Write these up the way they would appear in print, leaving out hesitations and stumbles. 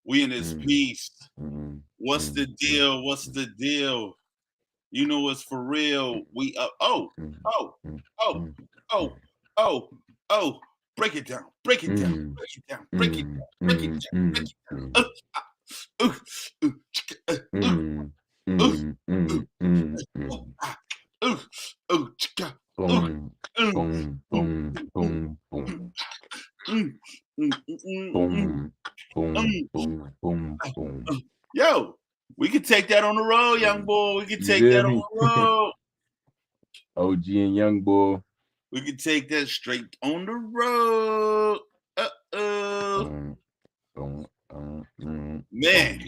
We in this mm, piece. mm, What's mm, the deal? What's the deal? You know it's for real. We up. mm, Oh, mm, oh, mm, oh, oh, oh. Break it down. Break it down. mm, Break it down. Break it mm, down. Break it mm, down. Break mm, it mm, down. Ooh, ooh, chicka, ooh, mm, ooh, mm, ooh, mm, mm, ooh, mm. ah, ooh, ooh, chicka, ooh, Boom, ooh, boom, ooh, boom, ooh, boom, mm, boom, mm, mm, mm. boom, boom, boom, boom, boom. Yo, we could take that on the road, young Mm. boy. We could You take feel that on me? the road. OG and Young Boy. We could take that straight on the road. Uh-oh. Boom, boom, Man,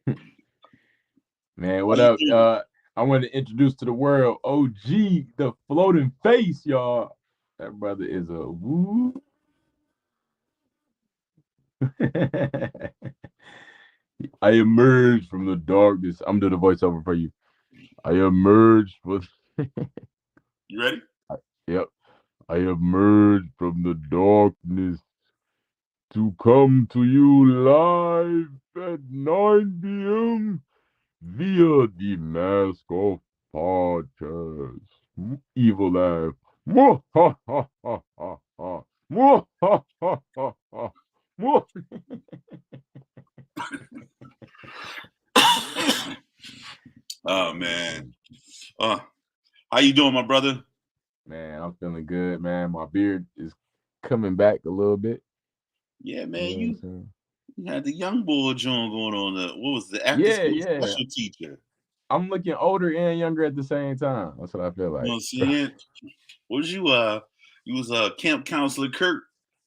boom. Man, how what you up? doing? I want to introduce to the world OG, the floating face, y'all. That brother is a woo. I emerged from the darkness. I'm doing the voiceover for you. I emerged with. You ready? Yep. I emerged from the darkness to come to you live at 9 p.m. via the Mask Off podcast. Evil laugh. Mwah, ha, ha, ha, ha, ha. Mwah, ha, ha, ha, ha. Mwah. Oh man. Uh, how you doing, my brother? Man, I'm feeling good, man. My beard is coming back a little bit. Yeah, You man. know what I'm saying? You had the young boy joint going on. What was the after Yeah, school yeah. special teacher? I'm looking older and younger at the same time. That's what I feel You know what like. I'm saying? What was you? You was camp counselor Kurt.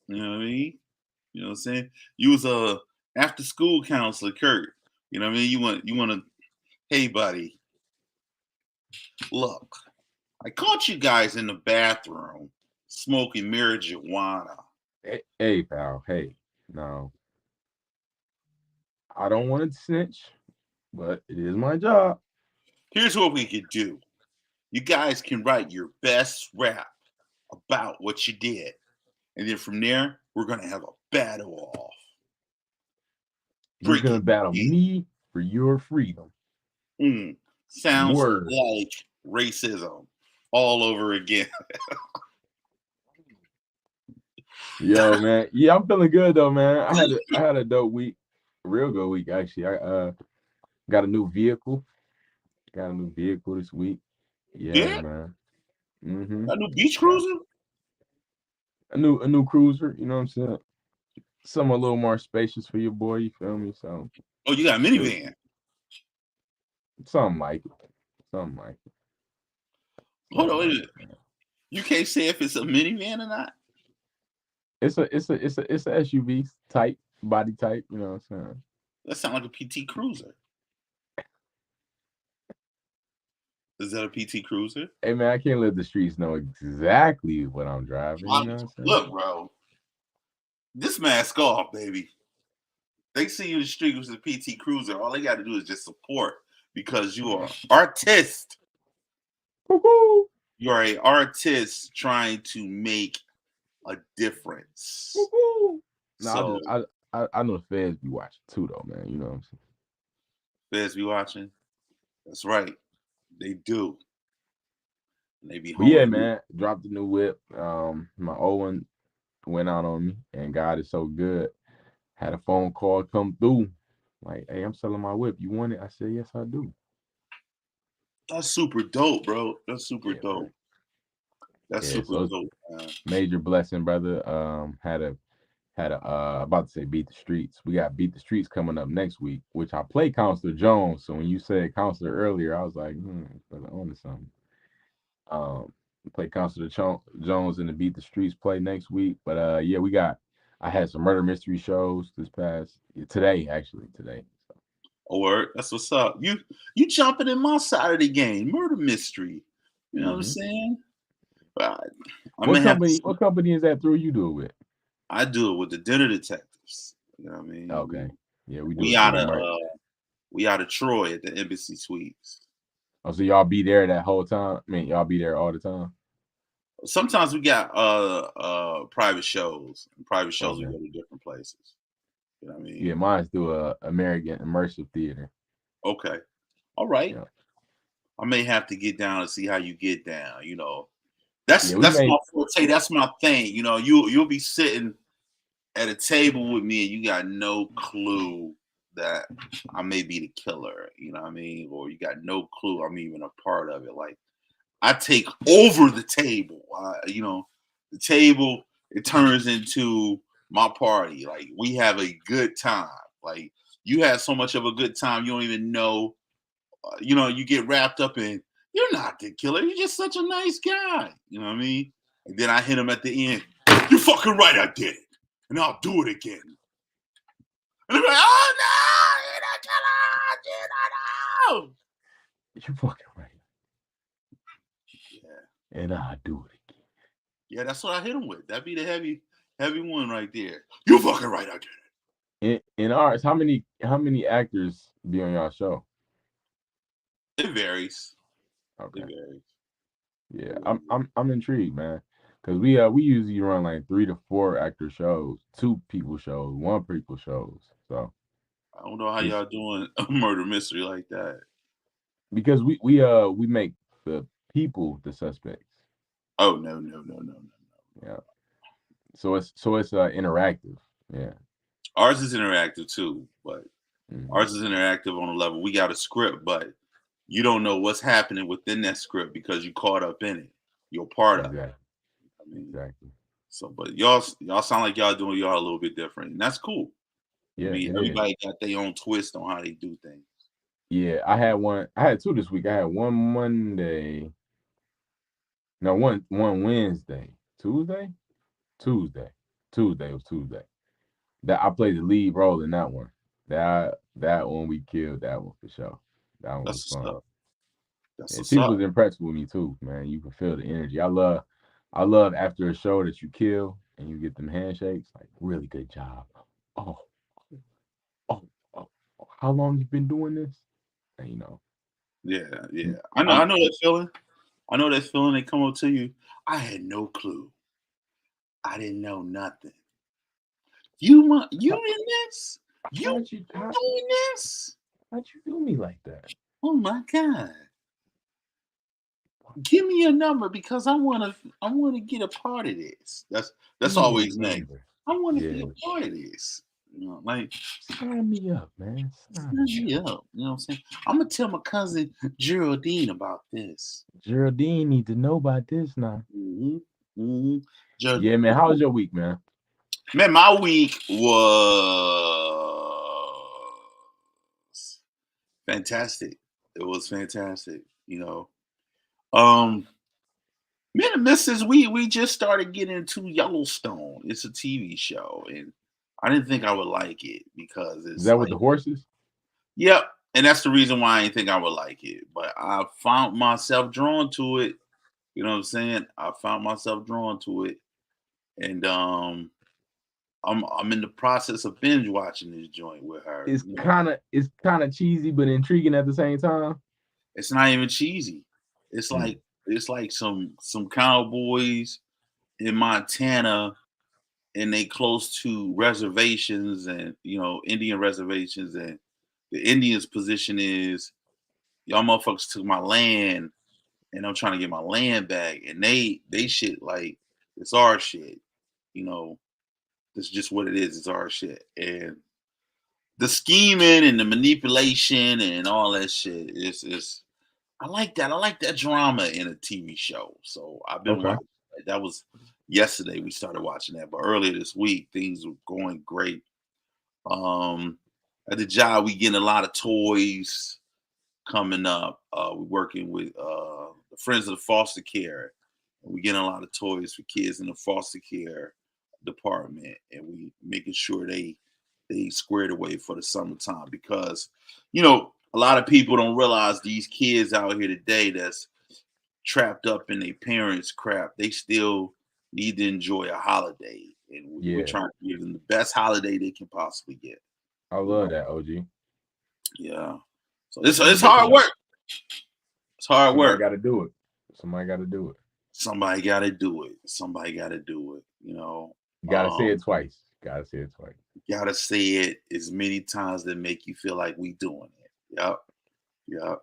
You know what I mean? You know what I'm saying? You was after school counselor Kurt. You know what I mean? You want to. Hey, buddy. Look, I caught you guys in the bathroom smoking marijuana. Hey, pal. Hey, no, I don't want to snitch, but it is my job. Here's what we could do. You guys can write your best rap about what you did. And then from there, we're going to have a battle off. You're Break gonna it battle in. me for your freedom. Sounds Word. like racism all over again. Yo, man. Yeah, I'm feeling good though, man. I had a dope week, a real good week actually. I got a new vehicle. Got a new vehicle this week. Yeah, Yeah, man. a new beach Yeah. cruiser. A new cruiser. You know what I'm saying? Some a little more spacious for your boy. You feel me? So Oh, you got a it was minivan. something like it. Something like it. Hold Something on, wait a like minute. it, man. You can't say if it's a minivan or not. It's a SUV type body type. You know what I'm saying? That sounds like a PT Cruiser. Is that a PT Cruiser? Hey man, I can't let the streets know exactly what I'm driving. You know what I'm saying? Look, bro, this mask off, baby. They see you in the street with a PT Cruiser. All they got to do is just support because you are artist. Woo-hoo, You are a artist trying to make a difference. woo-hoo. No, So, I know the feds be watching too though, man. You know what I'm saying? feds be watching. That's right, they do. And they be But yeah, honing you. man, dropped the new whip. My old one went out on me, and God is so good. Had a phone call come through, like, "Hey, I'm selling my whip. You want it?" I said, "Yes, I do." That's super dope, bro. That's super Yeah, man. dope. That's Yeah, super so it's dope, man. major blessing, brother. Had a about to say beat the streets. We got beat the streets coming up next week, which I play Counselor Jones. So when you said Counselor earlier, I was like, brother, on to something. Um, play Counselor Jones in the Beat the Streets play next week. But yeah, I had some murder mystery shows this past today, actually today. So, Oh, word. That's what's up. You jumping in my side of the game. Murder mystery. You know what I'm hmm saying? But I'm gonna have to. What company is that through you do it with? I do it with the dinner detectives. You know what I mean? Okay, yeah, we do We it through out the of merch. we out of Troy at the Embassy Suites. Oh, so y'all be there that whole time? I mean, y'all be there all the time? Sometimes we got private shows. Private shows we Okay. go to different places. You know what I Yeah, mean? mine's through American Immersive Theater. Okay. All right. Yeah. I may have to get down and see how you get down. Yeah, we That's my made forte. That's my thing. You'll be sitting at a table with me and you got no clue that I may be the killer. You know what I mean? Or you got no clue I'm even a part of it. Like I take over the table. The table it turns into my party. Like we have a good time. Like you had so much of a good time, you don't even know. You get wrapped up in. You're not the killer. You're just such a nice guy. You know what I mean? And then I hit him at the end. You're fucking right. I did it, and I'll do it again. And they're like, "Oh no, you're not killer. Dude, I know." you fucking right. Yeah. And I do it again. Yeah, that's what I hit him with. That'd be the heavy one right there. You're fucking right. I did In ours, how many actors be on y'all show? it. It varies. It Okay. varies. Yeah, It I'm varies. I'm I'm intrigued, man. Cause we usually run like 3 to 4 actor shows, 2 people shows, 1 people shows. So I don't know how it's y'all doing a murder mystery like that. because we make the people the suspects. Oh no, no, no, no, no. Yeah. So it's interactive. Yeah. Ours is interactive too, but Hmm. ours is interactive on a level. We got a script, but you don't know what's happening within that script because you caught up in it. You're part of it. Exactly. I mean, Exactly. so but y'all sound like y'all doing y'all a little bit different, and that's cool. I Yeah, mean, it is. everybody got their own twist on how they do things. Yeah, I had 2 this week. I had one Monday. No, one Wednesday. Tuesday? Tuesday. Tuesday was Tuesday. That I played the lead role in that one. That one we killed that one for sure. That one was That's what's fun. up. That's And what's people up. was impressed with me too, man. You can feel the energy. I love after a show that you kill and you get them handshakes. Like, really good job. Oh, oh, oh, how long you been doing this? And Yeah, yeah. I'm, I know. I I'm know that feeling. I know that feeling. They come up to you. I had no clue. I didn't know nothing. You how, in this? You how'd you how, doing this? how'd you do me like that? Oh my god! Give me your number because I wanna get a part of this. Give That's me your always next. number. I want to be Yeah, a part of this. Like sign me up, man. Sign sign me me up. up. You know what I'm saying? I'm gonna tell my cousin Geraldine about this. Geraldine need to know about this now. hmm hmm Ger- Yeah, man. How was your week, man? Man, my week was fantastic. It was fantastic. Um, Me and the missus, we just started getting into Yellowstone. It's a TV show, and I didn't think I would like it because Is it's that with the like, horses? yep, and that's the reason why I didn't think I would like it. But I found myself drawn to it. You know what I'm saying? I found myself drawn to it, and I'm in the process of binge watching this joint with her. It's kind of cheesy, but intriguing at the same time. It's not even cheesy. It's Mm, like it's like some cowboys in Montana and they close to reservations and Indian reservations, and the Indians' position is y'all motherfuckers took my land and I'm trying to get my land back, and they shit like it's our shit. You know, it's just what it is. It's our shit, and the scheming and the manipulation and all that shit is I like that. I like that drama in a TV show. So I've been okay. watching. That was yesterday. We started watching that, but earlier this week things were going great. Um, at the job, we getting a lot of toys coming up. We're working with the Friends of the Foster Care. And we getting a lot of toys for kids in the foster care department, and we making sure they squared away for the summertime because a lot of people don't realize these kids out here today that's trapped up in their parents' crap. They still need to enjoy a holiday, and we're Yeah, trying to give them the best holiday they can possibly get. I You love know, that, OG. yeah. So it's Make hard it. work. It's hard Somebody work. got to do it. Somebody got to do it. Somebody got to do it. Somebody got to do it. You got to say it twice. Gotta say it twice. Gotta say it as many times that make you feel like we doing it. Yep. Yep.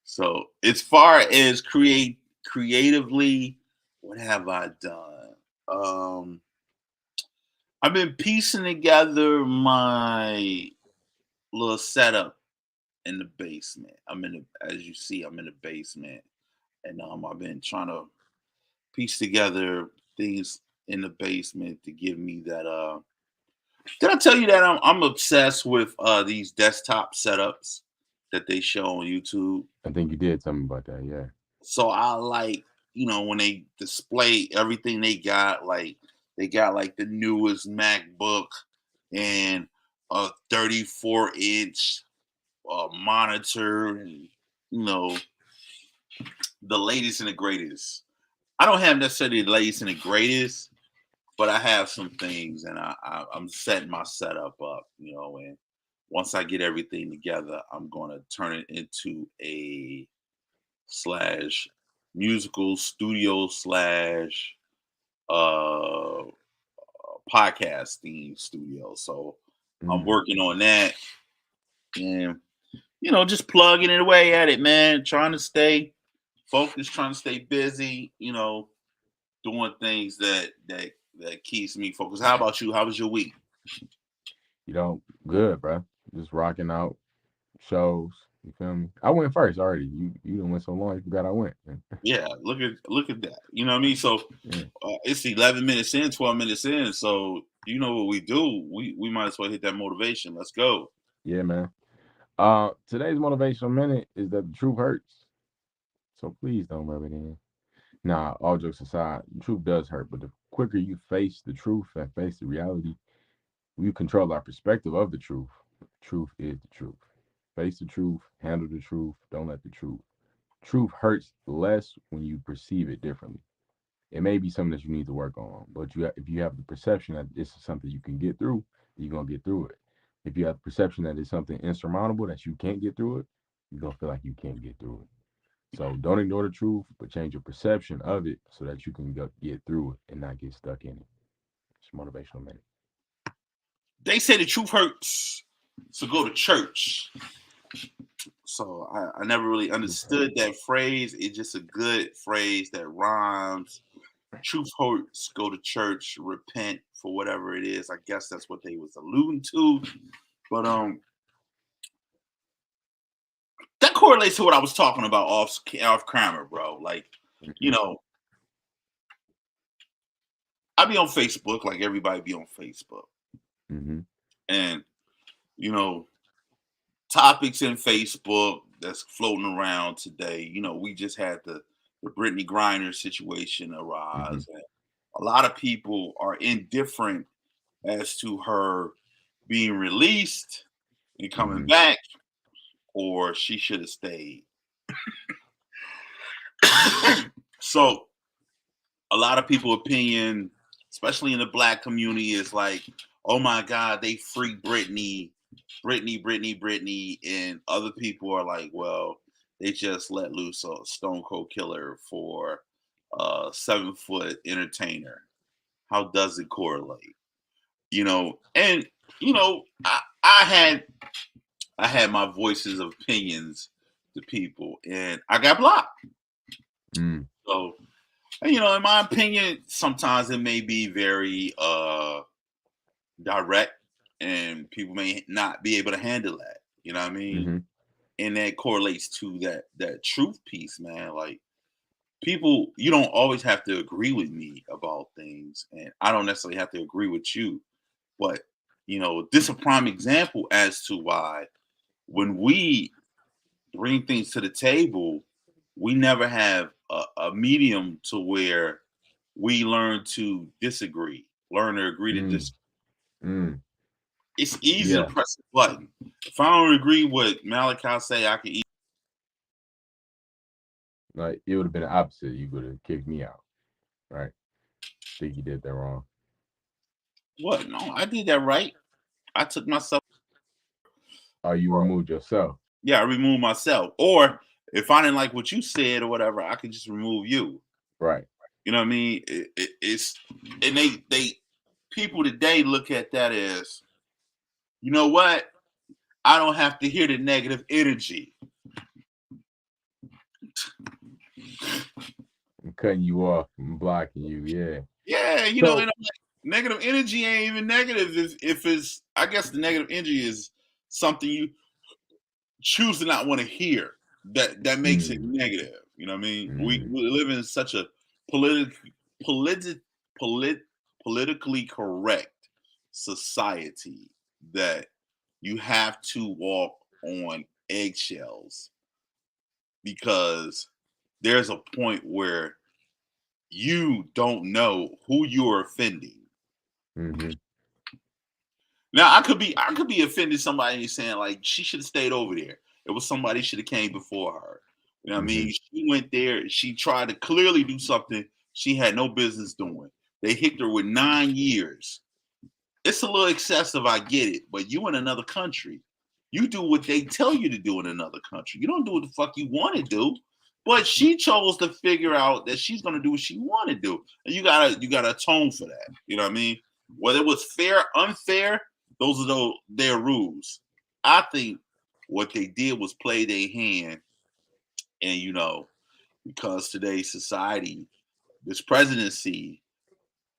So as far as creatively, what have I done? I've been piecing together my little setup in the basement. As you see, I'm in the basement, and I've been trying to piece together things in the basement to give me that. Did I tell you that I'm obsessed with these desktop setups that they show on YouTube? I think you did tell me about that. Yeah. So I like, when they display everything they got, like they got like the newest MacBook and a 34-inch monitor, and you know the latest and the greatest. I don't have necessarily the latest and the greatest, but I have some things, and I'm setting my setup up, and once I get everything together, I'm going to turn it into a slash musical studio slash uh podcasting studio. So I'm Mm. working on that, and just plugging it away at it, man. Trying to stay focused, trying to stay busy, doing things that keeps me focused. How about you? How was your week? You know, good, bro. Just rocking out shows. You feel me? I went first already. You done went so long, you forgot I went. Yeah, look at that. You know what I mean? So Yeah, it's 11 minutes in, 12 minutes in. So you know what we do? We might as well hit that motivation. Let's go. yeah, man. Today's motivational minute is that the truth hurts. So please don't rub it in. Nah, all jokes aside, the truth does hurt, but the quicker you face the truth and face the reality, we control our perspective of the truth. Truth is the truth. Face the truth, handle the truth, don't let the truth. Truth hurts less when you perceive it differently. It may be something that you need to work on, but if you have the perception that this is something you can get through, you're gonna get through it. If you have the perception that it's something insurmountable that you can't get through it, you're gonna feel like you can't get through it. So don't ignore the truth, but change your perception of it so that you can get through it and not get stuck in it. It's motivational minute. They say the truth hurts. So go to church. So I never really Truth hurts. understood that phrase. It's just a good phrase that rhymes. Truth hurts. Go to church. Repent for whatever it is. I guess that's what they was alluding to. But that correlates to what I was talking about off camera, bro. Like, you Mm-hmm. know, I be on Facebook like everybody be on Facebook, Mm-hmm. and you know, topics in Facebook that's floating around today. We just had the Brittany Griner situation Mm-hmm. arise, and a lot of people are indifferent as to her being released and coming Mm-hmm. back, or she should have stayed. So a lot of people opinion, especially in the black community, is like, oh my God, they free Britney, and other people are like, well, they just let loose a Stone Cold Killer for a 7-foot entertainer. How does it correlate? And I had my voices of opinions to people, and I got blocked. Mm. So in my opinion, sometimes it may be very direct, and people may not be able to handle that. You know what I mean? Mm-hmm. And that correlates to that truth piece, man. Like, people, you don't always have to agree with me about things, and I don't necessarily have to agree with you. But this is a prime example as to why when we bring things to the table, we never have a medium to where we learn to disagree, learn to agree to Mm. disagree. Mm. It's easy to Yeah. press a button. If I don't agree with Malachi say, I can eat. Like it would have been the opposite. You would have kicked me out, right? Think you did that wrong. What? No, I did that right. I took myself. Or you removed yourself. Yeah, I removed myself. Or if I didn't like what you said or whatever, I could just remove you. Right. You know what I mean? It's and they people today look at that as, you know what? I don't have to hear the negative energy. I'm cutting you off and blocking you. Yeah. Yeah, you know, So and I'm like, negative energy ain't even negative if it's. I guess the negative energy is something you choose to not want to hear. That makes it mm, negative. You know what I mean? mm, We live in such a politic, politi- polit, politically correct society that you have to walk on eggshells because there's a point where you don't know who you're offending. mm-hmm, Now I could be offending somebody saying like she should have stayed over there. It was somebody should have came before her. You know what I mm-hmm, mean? She went there, she tried to clearly do something she had no business doing. They hit her with 9 years. It's a little excessive, I get it, but you in another country. You do what they tell you to do in another country. You don't do what the fuck you want to do. But she chose to figure out that she's gonna do what she want to do. And you gotta atone for that. You know what I mean? Whether it was fair, unfair, those are their rules. I think what they did was play their hand, and because today's society, this presidency,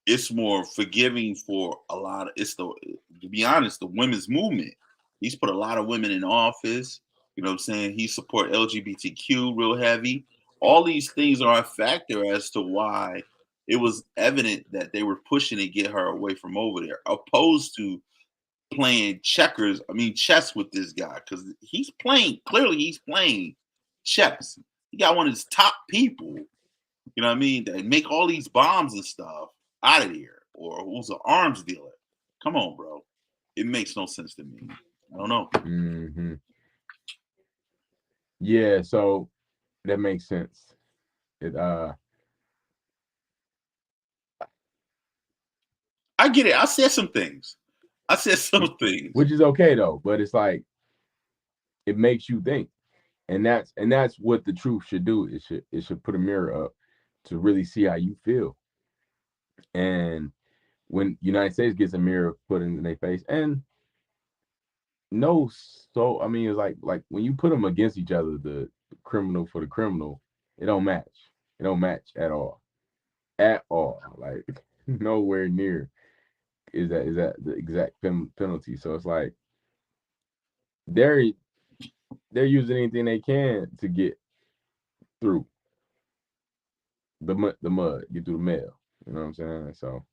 it's more forgiving for a lot of it's the to be honest, the women's movement. He's put a lot of women in office. You know what I'm saying? He support LGBTQ real heavy. All these things are a factor as to why it was evident that they were pushing to get her away from over there, opposed to playing checkers. I mean chess with this guy because he's playing. Clearly, he's playing chess. He got one of his top people, you know what I mean, that make all these bombs and stuff out of here, or who's an arms dealer. Come on, bro. It makes no sense to me. I don't know. mm-hmm. Yeah, so that makes sense. It I get it. I said some things. I said some things. which is okay though, but it's like it makes you think. And that's what the truth should do. It should put a mirror up to really see how you feel. And when United States gets a mirror put in their face, and no, so I mean, it's like when you put them against each other, the criminal for the criminal, it don't match. It don't match at all. Like nowhere near is that the exact penalty. So it's like they're they're using anything they can to get through the mud, get through the mail. You know what I'm saying? So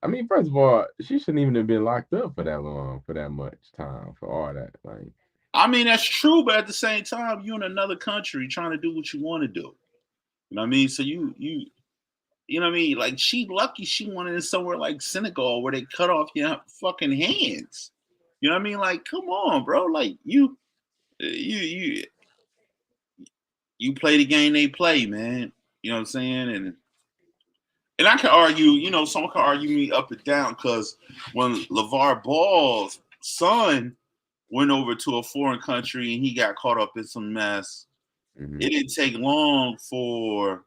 I mean, first of all, she shouldn't even have been locked up for that long, for that much time, for all that. Like, I mean, that's true, but at the same time, you're in another country trying to do what you want to do. You know what I mean? So you know what I mean? Like she lucky she wanted in somewhere like Senegal where they cut off your fucking hands. You know what I mean? Like, come on, bro. Like you you play the game they play, man. You know what I'm saying? And I can argue, someone can argue me up and down because when LeVar Ball's son went over to a foreign country and he got caught up in some mess, mm-hmm, it didn't take long for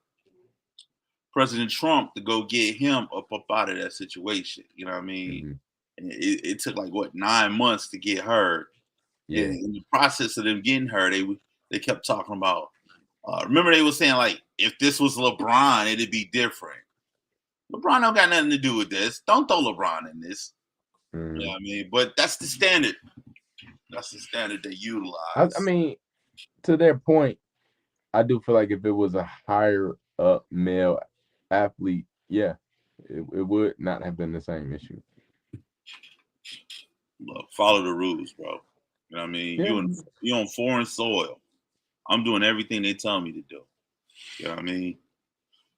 President Trump to go get him up out of that situation. You know what I mean? mm-hmm, And it took like what 9 months to get her. And yeah, in the process of them getting her, they kept talking about. Remember, they were saying like, if this was LeBron, it'd be different. LeBron don't got nothing to do with this. Don't throw LeBron in this. You know mm-hmm. what I mean? But that's the standard. That's the standard they I utilize. mean, to their point, I do feel like if it was a higher up male athlete, yeah, it would not have been the same issue. Look, follow the rules, bro. You know what I mean? Yeah, You on foreign soil. I'm doing everything they tell me to do. You know what I mean?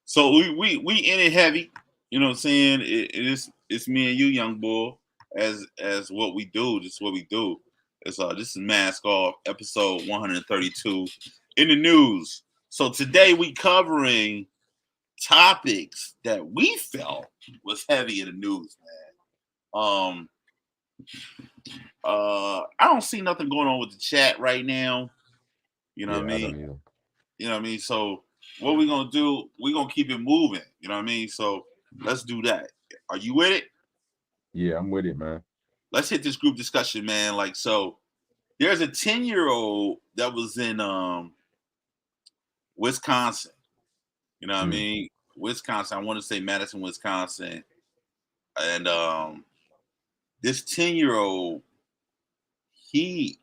So we in it heavy. You know what I'm saying? It's me and you, young boy, as what we do. Just what we do. It's this is Mask Off, episode 132 in the news. So today we covering topics that we felt was heavy in the news, man. I don't see nothing going on with the chat right now. You know what I yeah, I mean? don't either. You know what I mean? So what we gonna do, we gonna keep it moving. You know what I mean? So let's do that. Are you with it? Yeah, I'm with it, man. Let's hit this group discussion, man. Like, so there's a 10-year-old that was in Wisconsin. You know what I Mm. mean? Wisconsin. I want to say Madison, Wisconsin. And this 10-year-old, he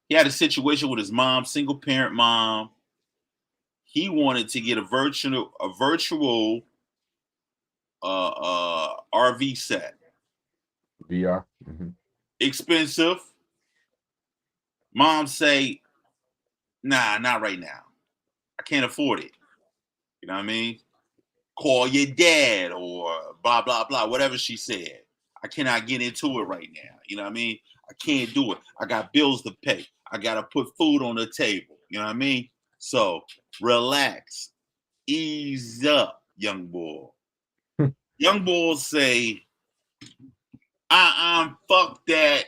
he had a situation with his mom, single parent mom. He wanted to get a virtual RV set. VR. Mm-hmm. Expensive. Mom say, nah, not right now. I can't afford it. You know what I mean? Call your dad or blah blah blah, whatever she said. I cannot get into it right now. You know what I mean? I can't do it. I got bills to pay. I gotta put food on the table. You know what I mean? So relax, ease up, young boy. Young boys say, fuck that.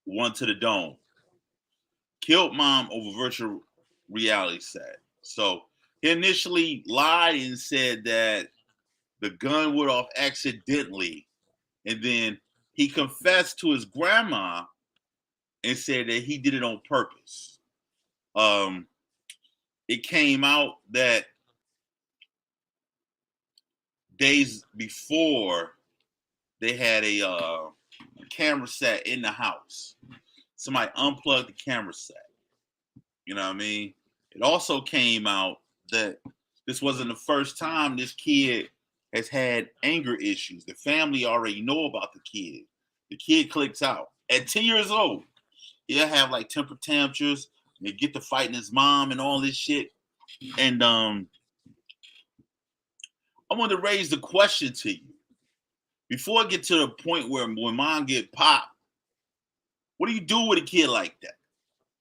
One to the dome. Killed mom over virtual reality set. So he initially lied and said that the gun went off accidentally. And then he confessed to his grandma and said that he did it on purpose. Um, it came out that days before they had a camera set in the house. Somebody unplugged the camera set. You know what I mean? It also came out that this wasn't the first time this kid has had anger issues. The family already know about the kid. The kid clicks out. At 10 years old, he'll have like temper tantrums and get to fighting his mom and all this shit. And I want to raise the question to you. Before I get to the point where when mom get popped, what do you do with a kid like that?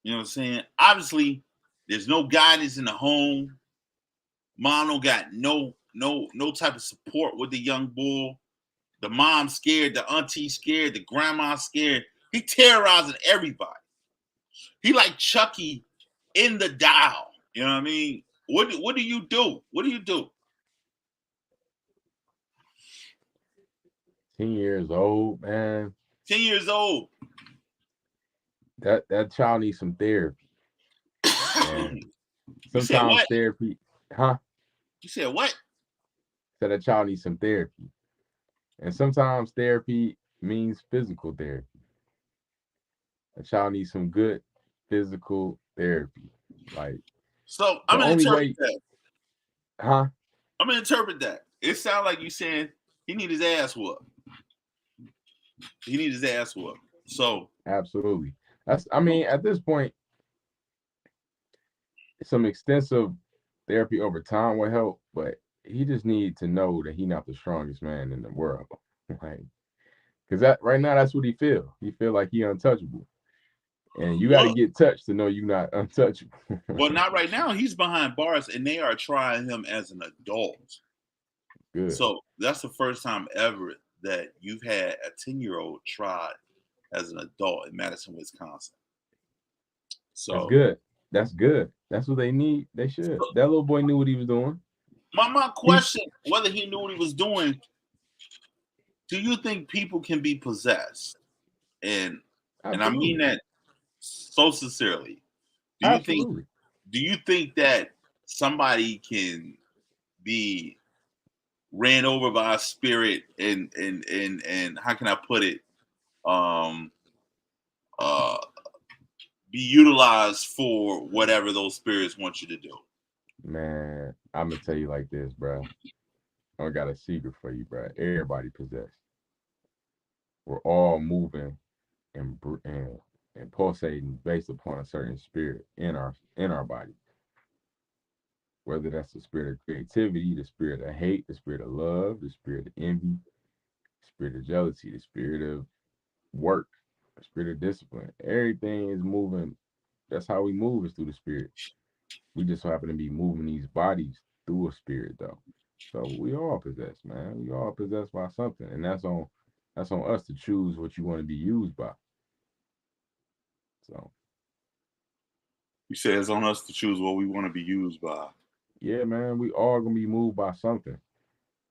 You know what I'm saying? Obviously, there's no guidance in the home. Mom don't got no type of support with the young boy. The mom scared, the auntie scared, the grandma scared. He terrorizing everybody. He like Chucky in the dial. You know what I mean? What do you do? What do you do? 10 years old, man. 10 years old. That child needs some therapy. And You said sometimes what? therapy, huh? You said what? So that child needs some therapy. And sometimes therapy means physical therapy. A child needs some good physical therapy. Like So I'm the gonna only interpret way, that. huh? I'm gonna interpret that. It sounds like you saying he need his ass whooped. He need his ass whooped. So Absolutely. I mean, at this point, some extensive therapy over time will help, but he just need to know that he not the strongest man in the world. Like, cause that right now that's what he feel. He feel like he untouchable. And you gotta what? get touched to know you not untouchable. Well, not right now. He's behind bars, and they are trying him as an adult. Good. So that's the first time ever that you've had a 10-year-old tried as an adult in Madison, Wisconsin. That's So good. That's good. That's what they need. They should. That little boy knew what he was doing. my He question, whether he knew what he was doing, do you think people can be possessed? And I mean absolutely. that so sincerely. Do you think Absolutely. do you think that somebody can be ran over by a spirit and how can I put it? Um uh be utilized for whatever those spirits want you to do. Man, I'm gonna tell you like this, bro. I got a secret for you, bro. Everybody possessed. We're all moving and pulsating based upon a certain spirit in our body. Whether that's the spirit of creativity, the spirit of hate, the spirit of love, the spirit of envy, the spirit of jealousy, the spirit of work, the spirit of discipline. Everything is moving. That's how we move is through the spirit. We just so happen to be moving these bodies through a spirit though. So we all possessed, man. We all possessed by something. And that's on us to choose what you want to be used by. So You say it's on us to choose what we want to be used by. yeah, man, we all gonna be moved by something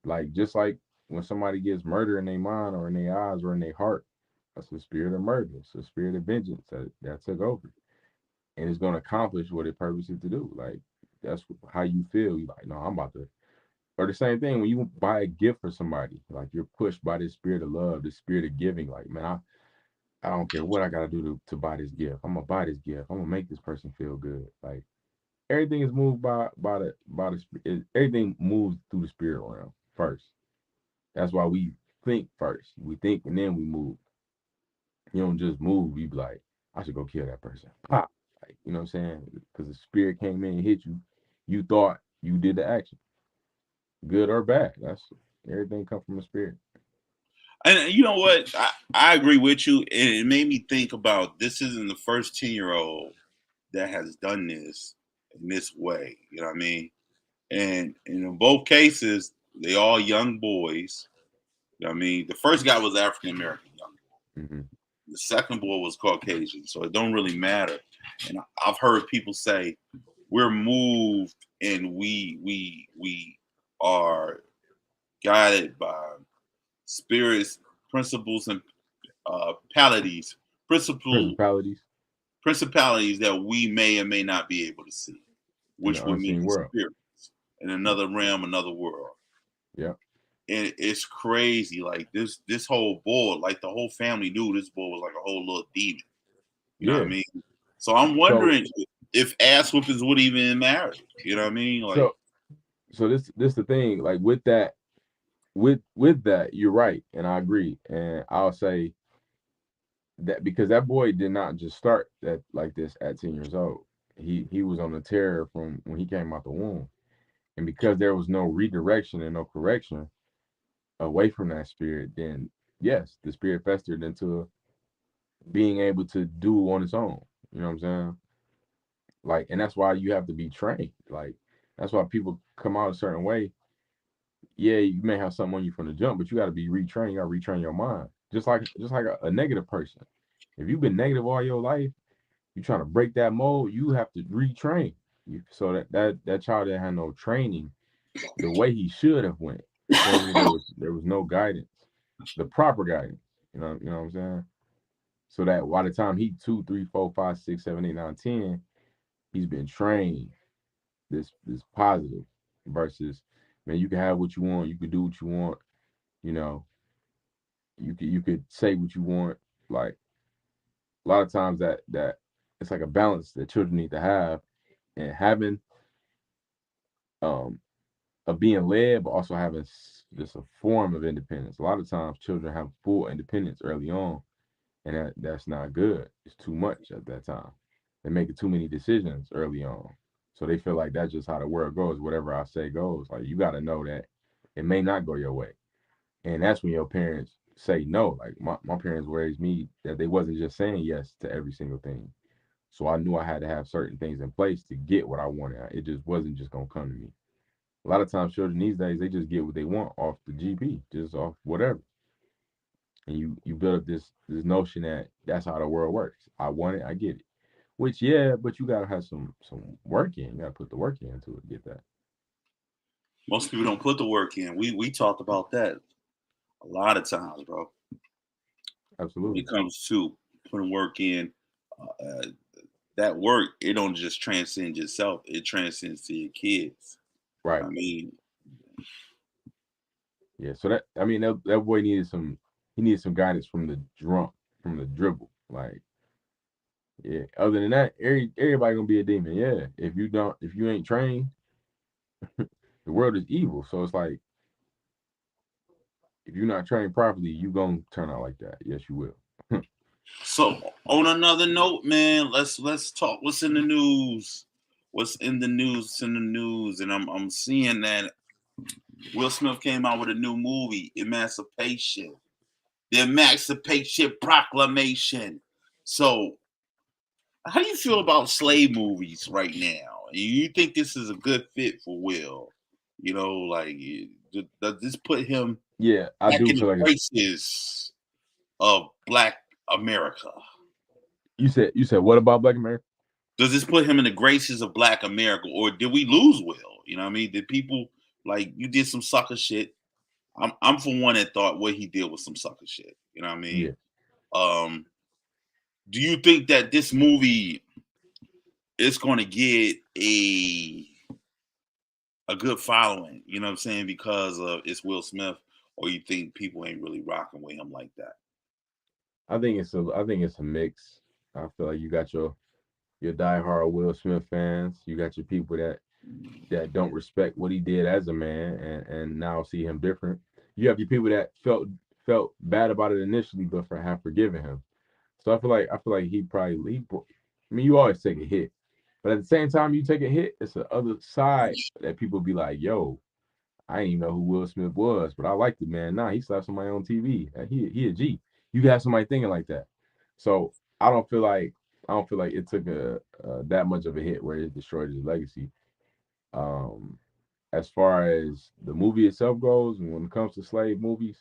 Like just like when somebody gets murder in their mind or in their eyes or in their heart, that's the spirit of murder. It's the spirit of vengeance that took over. And it's gonna accomplish what it purposes to do. Like that's how you feel. You like, no, I'm about to. Or the same thing when you buy a gift for somebody, like you're pushed by this spirit of love, this spirit of giving. Like, man, I don't care what I gotta do to buy this gift. I'm gonna buy this gift. I'm gonna make this person feel good. Like everything is moved everything moves through the spirit realm first. That's why we think first. We think and then we move. You don't just move. You be like, I should go kill that person. Pop. Like, you know what I'm saying? Because the spirit came in and hit you. You thought you did the action, good or bad. That's everything come from the spirit. And you know what? I agree with you. And it made me think about this isn't the first 10-year-old that has done this in this way. You know what I mean? And in both cases, they all young boys. You know what I mean? The first guy was African American young boy. Mm-hmm. The second boy was Caucasian. So it don't really matter. And I've heard people say we're moved and we are guided by spirits, principles, and palities, Principalities principalities that we may or may not be able to see, in the which would mean unseen world. spirits in another realm, another world. Yeah. And it's crazy. Like this whole board, like the whole family knew this boy was like a whole little demon. You know what I Yeah. mean? So I'm So wondering if ass whoopings would even matter. You know what I mean? Like, so so this the thing. Like with that, you're right, and I agree. And I'll say that because that boy did not just start that like this at 10 years old. He was on the terror from when he came out the womb. And because there was no redirection and no correction away from that spirit, then yes, the spirit festered into being able to do on its own. You know what I'm saying? Like, and that's why you have to be trained. Like, that's why people come out a certain way. Yeah, you may have something on you from the jump, but you got to be retrained. You got to retrain your mind. Just like a negative person. If you've been negative all your life, you're trying to break that mold. You have to retrain. So that child that had no training the way he should have went. Apparently, there was no guidance, the proper guidance. You know what I'm saying. So that by the time he 2, 3, 4, 5, 6, 7, 8, 9, 10, he's been trained this positive versus man, you can have what you want, you can do what you want, you know, you could say what you want. Like a lot of times that it's like a balance that children need to have and having um of being led, but also having just a form of independence. A lot of times children have full independence early on, and that's not good. It's too much at that time. They're making too many decisions early on. So they feel like that's just how the world goes. Whatever I say goes. Like you gotta know that it may not go your way. And that's when your parents say no. Like my parents raised me that they wasn't just saying yes to every single thing. So I knew I had to have certain things in place to get what I wanted. It just wasn't just gonna come to me. A lot of times children these days they just get what they want off the GP, just off whatever. And you build up this notion that that's how the world works. I want it, I get it. Which yeah, but you gotta have some work in. You gotta put the work into it to get that. most people don't put the work in. We talked about that a lot of times, bro. When Absolutely. it comes to putting work in, uh, that work it don't just transcend yourself; it transcends to your kids. Right. I mean, Yeah. So that I mean that boy needed some guidance from the drunk, from the dribble. Like, yeah. Other than that, everybody gonna be a demon. Yeah. If you ain't trained, the world is evil. So it's like if you're not trained properly, you gonna turn out like that. Yes, you will. so on another note, man, let's talk. What's in the news? What's in the news? What's in the news? And I'm seeing that Will Smith came out with a new movie, Emancipation, the Emancipation Proclamation. So, how do you feel about slave movies right now? You think this is a good fit for Will? You know, like does this put him Yeah, I back do in the feel like graces of Black America? you said what about Black America? Does this put him in the graces of Black America, or did we lose Will? You know what I mean? Did people like you did some sucker shit? I'm for one that thought what he did was some sucker shit. You know what I mean? Yeah. Um, do you think that this movie is going to get a good following? You know what I'm saying? Because of it's Will Smith, or you think people ain't really rocking with him like that? I think it's a mix. I feel like you got your diehard Will Smith fans. You got your people that don't respect what he did as a man and now see him different. You have your people that felt bad about it initially, but have forgiven him. So I feel like I mean, you always take a hit, but at the same time you take a hit, it's the other side that people be like, "Yo, I didn't even know who Will Smith was, but I liked it, man. Nah, he slapped somebody on TV. He a G. You got somebody thinking like that. So I don't feel like it took a that much of a hit where it destroyed his legacy. Um, as far as the movie itself goes, and when it comes to slave movies,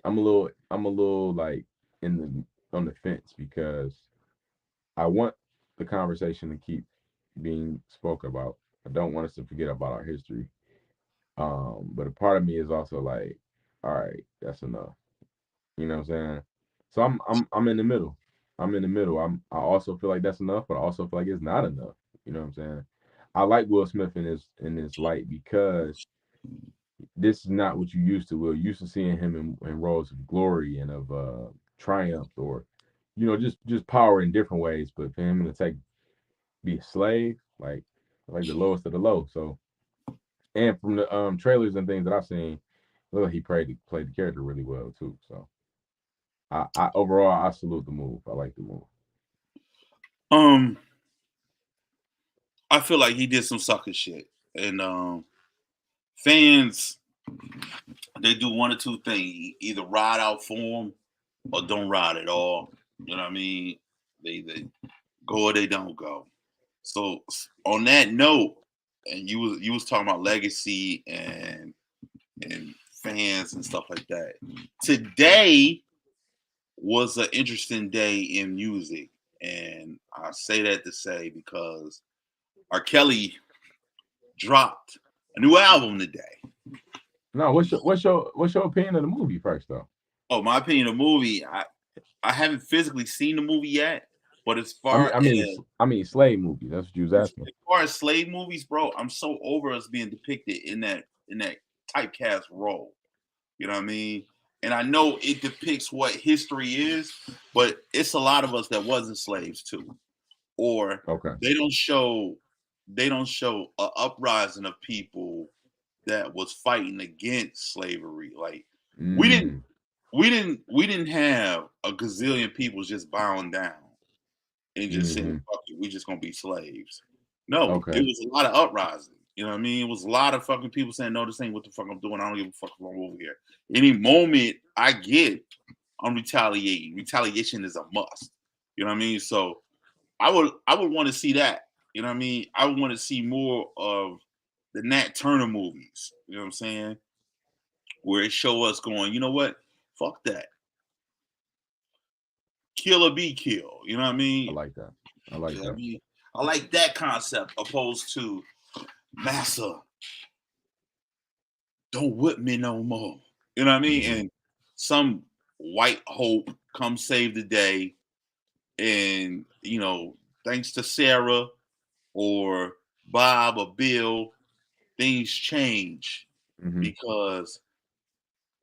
I'm a little like in the on the fence because I want the conversation to keep being spoke about. I don't want us to forget about our history. But a part of me is also like, all right, that's enough. You know what I'm saying? So I'm in the middle. I'm in the middle. I also feel like that's enough, but I also feel like it's not enough. You know what I'm saying? I like Will Smith in this light because this is not what you used to. Will, you used to seeing him in roles of glory and of triumph, or just power in different ways. But for him to be a slave, like the lowest of the low. So, and from the trailers and things that I've seen, look, he played the character really well too. So I overall I salute the move. I like the move. Um, I feel like he did some sucker shit, and fans they do one or two things: either ride out for him or don't ride at all. You know what I mean? They go or they don't go. So on that note, and you was talking about legacy and fans and stuff like that. Today was an interesting day in music, and I say that to say because R. Kelly dropped a new album today. No, what's your opinion of the movie first though? Oh, my opinion of the movie, I haven't physically seen the movie yet, but I mean, I mean, I mean, slave movies. That's what you was asking. as far as slave movies, bro, I'm so over us being depicted in that typecast role. You know what I mean? And I know it depicts what history is, but it's a lot of us that wasn't slaves too. Or Okay. they don't show a uprising of people that was fighting against slavery. Like we didn't Mm, we didn't have a gazillion people just bowing down and just saying, mm-hmm. fuck it, we just gonna be slaves. No, it Okay. was a lot of uprising. You know what I mean? It was a lot of fucking people saying, no, this ain't what the fuck I'm doing. I don't give a fuck if I'm over here. Any moment I get, I'm retaliating. Retaliation is a must. You know what I mean? So I would want to see that. You know what I mean? I would want to see more of the Nat Turner movies. You know what I'm saying? Where it show us going, you know what? Fuck that. Kill or be killed. You know what I I mean? like that. I You like know what I that. mean? I like that concept opposed to Massa, don't whip me no more. You know what I mean? Mm-hmm. And some white hope come save the day. And, thanks to Sarah or Bob or Bill, things change Mm-hmm. because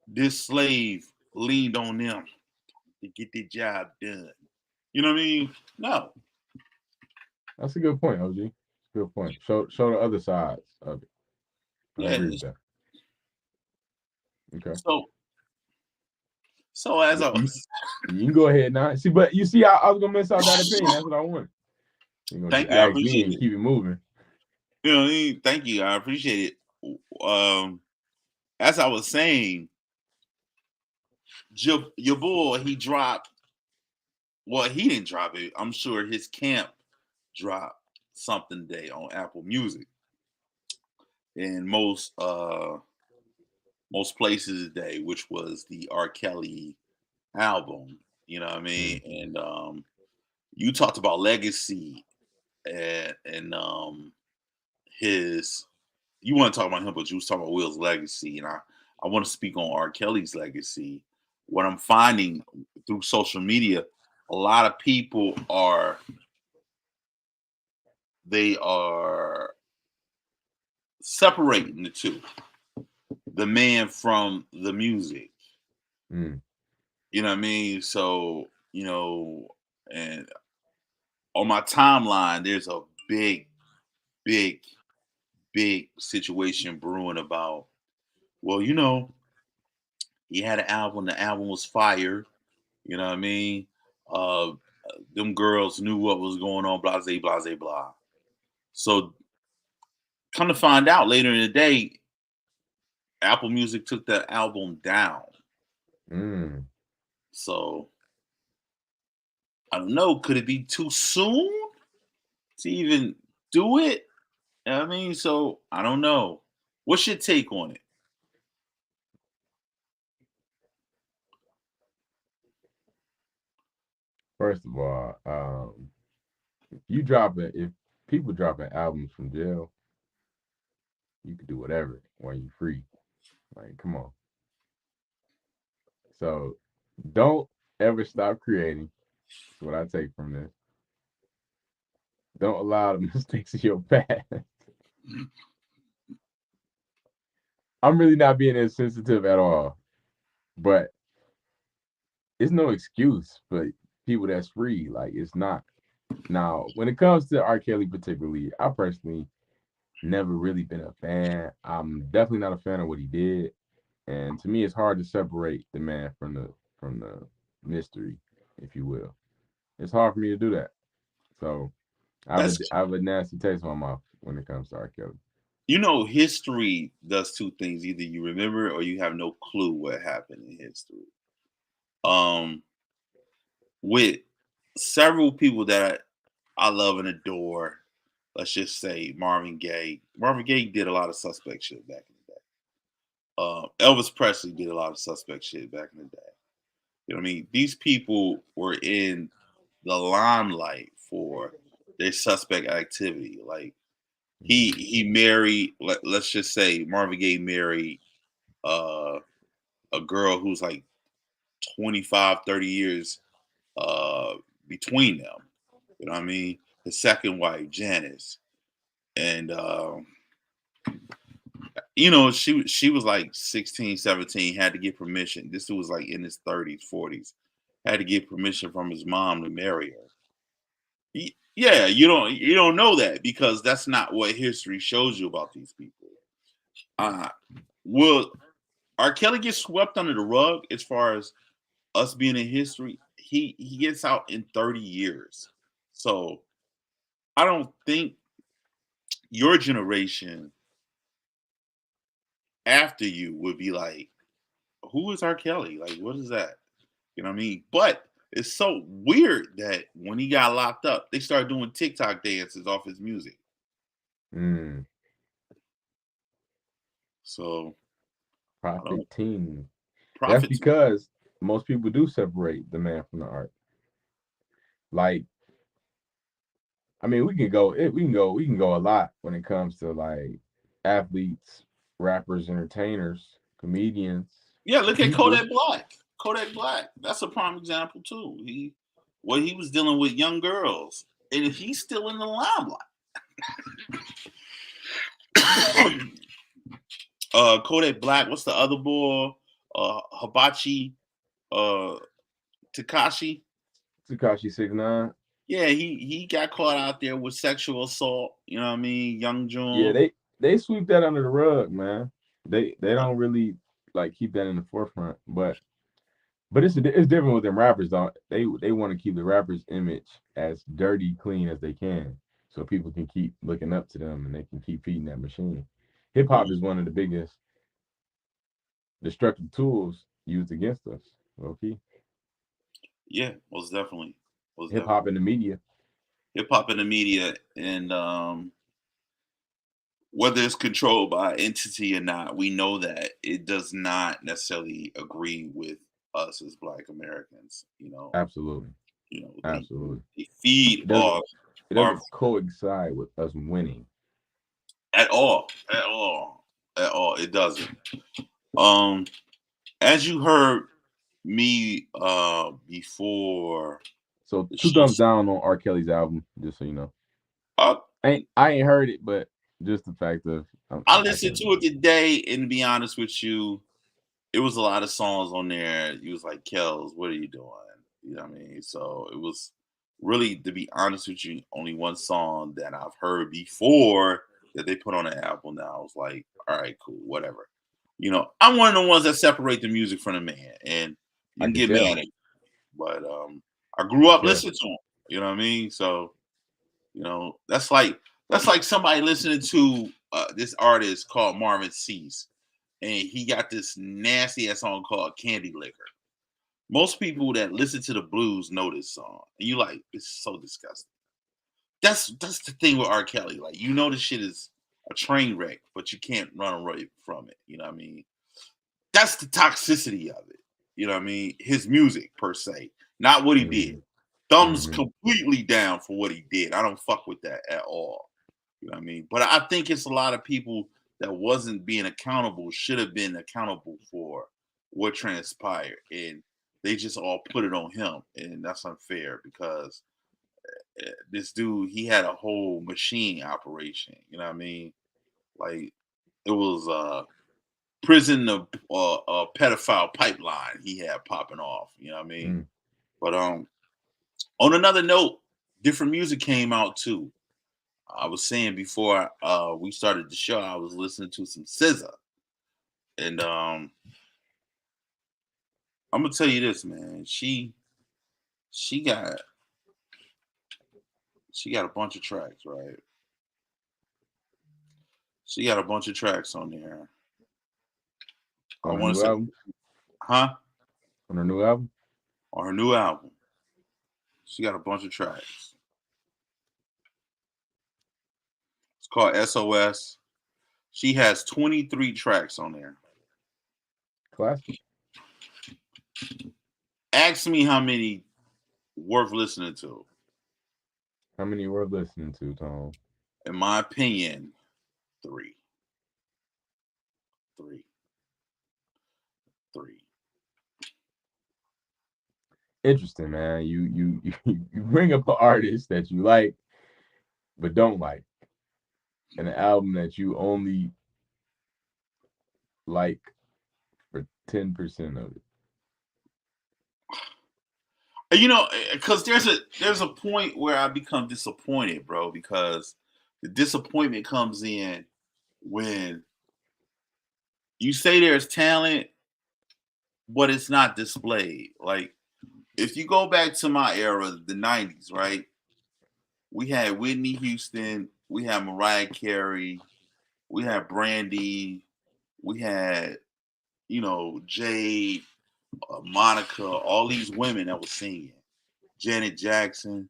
this slave leaned on them to get the job done. You know what I mean? No. That's a good point, OG. Good point. Show the other sides of it. I Yeah. agree with that. Okay. So so as But I you was you can go ahead now. See, but you see, I was gonna miss out that opinion. That's what I want. You're gonna just thank you, I ask me appreciate and it. keep it moving. You know what I mean? Thank you, I appreciate it. As I was saying, your boy, he dropped. Well, he didn't drop it. I'm sure his camp dropped something today on Apple Music and most places today, which was the R. Kelly album. You know what I mean? Mm, And you talked about legacy and his. You want to talk about him, but you was talking about Will's legacy, and I want to speak on R. Kelly's legacy. What I'm finding through social media, a lot of people are they are separating the two, the man from the music. Mm, You know what I mean? So, and on my timeline, there's a big, big, big situation brewing about, well, he had an album, the album was fire, you know what I mean? Uh them girls knew what was going on, blah, blah, blah, blah. So come to find out later in the day, Apple Music took that album down. mm. So I don't know, could it be too soon to even do it? You know what I mean? So I don't know. What's your take on it? First of all, you drop it. If people dropping albums from jail, you could do whatever when you free. Like, come on. So don't ever stop creating. That's what I take from this. Don't allow the mistakes of your past. I'm really not being insensitive at all, but it's no excuse for people that's free. Like, it's not. Now, when it comes to R. Kelly particularly, I personally never really been a fan. I'm definitely not a fan of what he did, and to me, it's hard to separate the man from the mystery, if you will. It's hard for me to do that. So That's I have a nasty taste in my mouth when it comes to R. Kelly. history does two things. Either you remember or you have no clue what happened in history. Um with several people that I love and adore, let's just say Marvin Gaye. Marvin Gaye did a lot of suspect shit back in the day. Elvis Presley did a lot of suspect shit back in the day. You know what I mean? These people were in the limelight for their suspect activity. Like Mm, he married, let's just say Marvin Gaye married uh, a girl who's like 25, 30 years uh, between them. You know what I mean? His second wife, Janice. And she was like 16, 17, had to get permission. This was like in his 30s, 40s. Had to get permission from his mom to marry her. Yeah, you don't know that because that's not what history shows you about these people. Uh will R. Kelly get swept under the rug as far as us being in history? He gets out in 30 years. So I don't think your generation after you would be like, who is R. Kelly? Like, what is that? You know what I mean? But it's so weird that when he got locked up, they started doing TikTok dances off his music. mm, So I don't profiting. That's profits. because most people do separate the man from the art. Like, I mean, we can go a lot when it comes to like athletes, rappers, entertainers, comedians, Yeah, look at people. Kodak Black. Kodak Black. That's a prime example too. He was dealing with young girls, and he's still in the limelight. Kodak Black. What's the other boy? Hibachi. Uh, Takashi. Takashi 6ix9ine. Yeah, he got caught out there with sexual assault. You know what I mean? Young Yeah, June. they sweep that under the rug, man. They don't really like keep that in the forefront, but it's different with them rappers, though. They want to keep the rappers' image as dirty, clean as they can, so people can keep looking up to them and they can keep feeding that machine. Hip hop Mm, is one of the biggest destructive tools used against us. Okay, yeah, most definitely. Most hip hop definitely. in the media. Hip hop in the media, and whether it's controlled by entity or not, we know that it does not necessarily agree with us as Black Americans. Absolutely, They absolutely. they feed It doesn't off it our doesn't coincide with us winning. at all, at all, at all. It doesn't. Um, as you heard me before So the two show, thumbs down on R. Kelly's album, just so you know. uh, I ain't heard it, but just the fact of I I listened can't. to it today, and to be honest with you, it was a lot of songs on there. You was like, Kels, what are you doing? You know what I mean? So it was really, to be honest with you, only one song that I've heard before that they put on the album. Now I was like, all right, cool, whatever. You know, I'm one of the ones that separate the music from the man, and you I can could get mad at tell. me, but I grew Could up tell. listening to him. You know what I mean? So that's like somebody listening to this artist called Marvin Cease, and he got this nasty ass song called Candy Liquor. Most people that listen to the blues know this song, and you like, it's so disgusting. That's the thing with R. Kelly. Like, you know, this shit is a train wreck, but you can't run away from it. You know what I mean? That's the toxicity of it. You know what I mean? His music per se, not what he did. Hmm. Thumbs Hmm. completely down for what he did. I don't fuck with that at all. You know what I mean? But I think it's a lot of people that wasn't being accountable should have been accountable for what transpired, and they just all put it on him, and that's unfair because this dude, he had a whole machine operation. You know what I mean? Like, it was prison of pedophile pipeline he had popping off. You know what I mean? Mm. But on another note, different music came out too. I was saying before we started the show, I was listening to some SZA, and I'm gonna tell you this, man. She got she got a bunch of tracks, right? She got a bunch of tracks on there. I On her want to new say, album. huh? On her new album. On her new album, she got a bunch of tracks. It's called SOS. She has 23 tracks on there. Classic. Ask me how many worth listening to. How many were listening to, Tom? In my opinion, three, three, three. Interesting, man. You bring up an artist that you like but don't like, and an album that you only like for 10% of it. You know, because there's a point where I become disappointed, bro. Because the disappointment comes in when you say there's talent, but it's not displayed. Like, if you go back to my era, the '90s, right? We had Whitney Houston, we had Mariah Carey, we had Brandy, we had, Jade, Monica, all these women that was singing, Janet Jackson,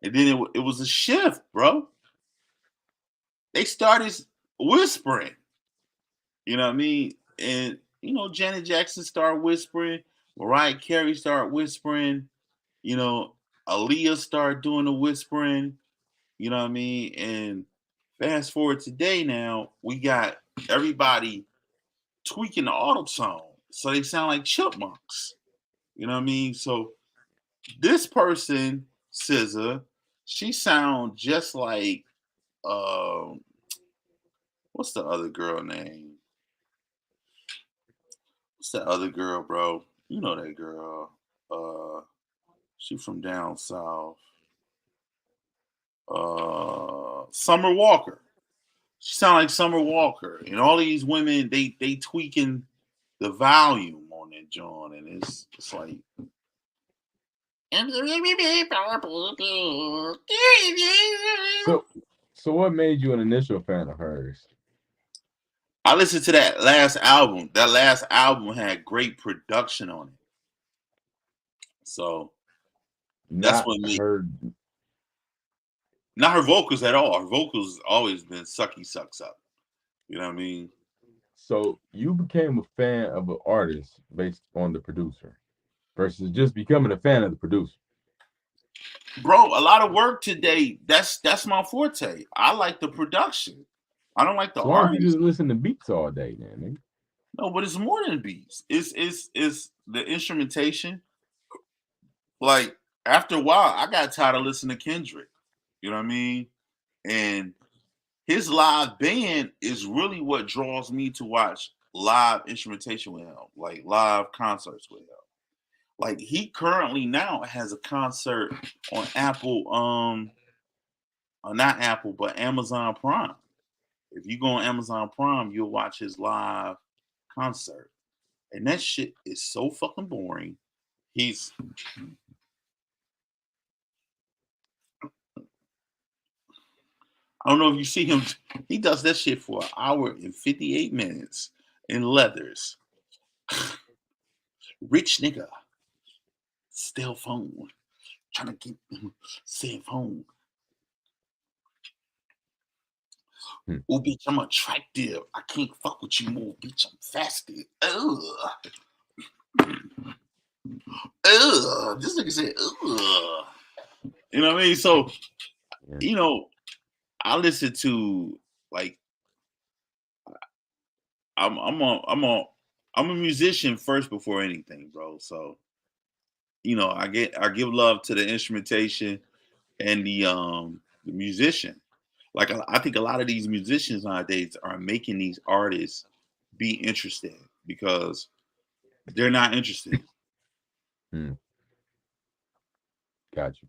and then it was a shift, bro. They started whispering, you know what I mean? And Janet Jackson started whispering, Mariah Carey started whispering, you know, Aaliyah started doing the whispering, you know what I mean? And fast forward today now, we got everybody tweaking the auto tone so they sound like chipmunks. You know what I mean? So this person, SZA, she sound just like um what's the other girl name? What's that other girl, bro? You know that girl. She from down south. Summer Walker. She sound like Summer Walker. And all these women, they tweaking the volume on that joint, and it's like So, so what made you an initial fan of hers? I listened to that last album. That last album had great production on it. So that's Not what made, her. not her vocals at all. Her vocals always been sucky sucks up. You know what I mean? So you became a fan of an artist based on the producer versus just becoming a fan of the producer. Bro, a lot of work today. That's my forte. I like the production. I don't like the So why don't you artist. just listen to beats all day, then? Nigga? No, but it's more than beats. It's the instrumentation. Like after a while, I got tired of listening to Kendrick. You know what I mean? And his live band is really what draws me to watch live instrumentation with him, like live concerts with him. Like he currently now has a concert on Apple, not Apple, but Amazon Prime. If you go on Amazon Prime, you'll watch his live concert. And that shit is so fucking boring. He's I don't know if you see him. He does that shit for an hour and 58 minutes in leathers. Rich nigga, still phone, trying to get save home. Oh, bitch, I'm attractive. I can't fuck with you more, bitch. I'm fasted. Ugh. Ugh. This nigga said, ugh. You know what I mean? So, you know, I listen to like I'm a musician first before anything, bro. So, you know, I give love to the instrumentation and the musician. Like I think a lot of these musicians nowadays are making these artists be interested because they're not interested. Got you.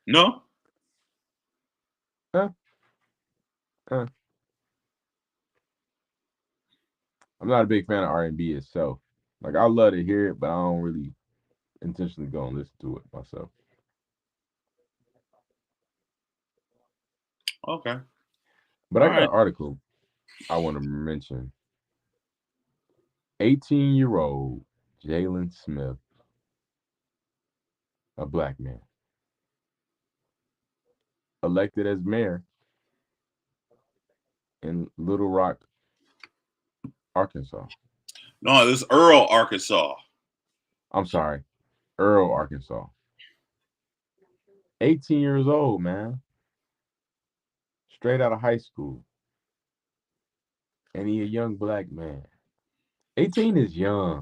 No? Huh? Huh? I'm not a big fan of R&B itself. Like I love to hear it, but I don't really intentionally go and listen to it myself. Okay. But All I got right. an article I want to mention. 18-year-old Jalen Smith, a black man, elected as mayor in Little Rock, Arkansas. No, this is Earl, Arkansas. I'm sorry, Earl, Arkansas. 18 years old, man, straight out of high school, and he a young black man. 18 is young.